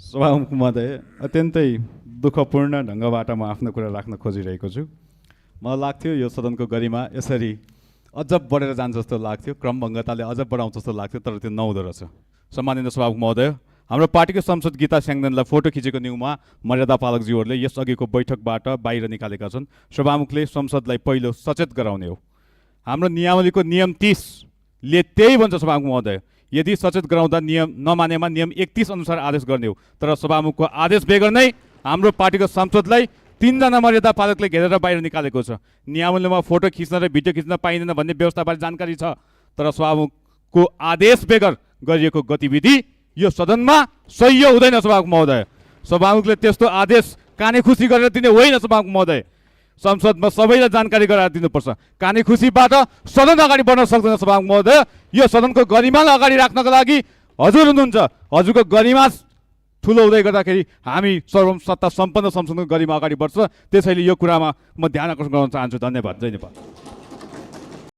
सभामुख महोदय, अत्यन्तै दुःखपूर्ण ढङ्गबाट म आफ्नो कुरा राख्न खोजिरहेको छु। मलाई लाग्थ्यो यो सदनको गरिमा यसरी अझ बढेर जान्छ जस्तो लाग्थ्यो, क्रमभङ्गताले अझ बढाउँछ जस्तो लाग्थ्यो, तर त्यो नहुँदो रहेछ। सम्माननीय सभामुख महोदय, हाम्रो पार्टीको संसद गीता स्याङ्देनलाई फोटो खिचेको न्युमा मर्यादा पालकज्यूहरूले यस अघिको बैठकबाट बाहिर निकालेका छन्। सभामुखले संसदलाई पहिलो सचेत गराउने हो। हाम्रो नियमावलीको नियम 30 ले त्यही भन्छ सभामुख महोदय, यदि सचेत गराउँदा नियम नमानेमा नियम 31 अनुसार आदेश गर्ने हो। तर सभामुखको आदेश बेगर नै हाम्रो पार्टीको संसदलाई 3 जना मर्यादा पालकले घेरेर बाहिर निकालेको छ। नियमावलीमा फोटो खिच्न र भिडियो खिच्न पाइँदैन भन्ने व्यवस्थाबारे जानकारी छ, तर सभामुखको आदेश बेगर गरिएको गतिविधि यो सदनमा सह्य हुँदैन सभामुख महोदय। सभामुखले त्यस्तो आदेश काने खुसी गरेर दिने होइन सभामुख महोदय। संसदमा सबैलाई जानकारी गराएर दिनुपर्छ। काने खुसीबाट सदन अगाडि बढ्न सक्दैन सभामुख महोदय। यो सदनको गरिमालाई अगाडि राख्नको लागि हजुर हुनुहुन्छ। हजुरको गरिमा ठुलो हुँदै गर्दाखेरि हामी सर्वसत्ता सम्पन्न संसदको गरिमा अगाडि बढ्छ। त्यसैले यो कुरामा म ध्यान आकर्षण गर्न चाहन्छु। धन्यवाद। जय नेपाल।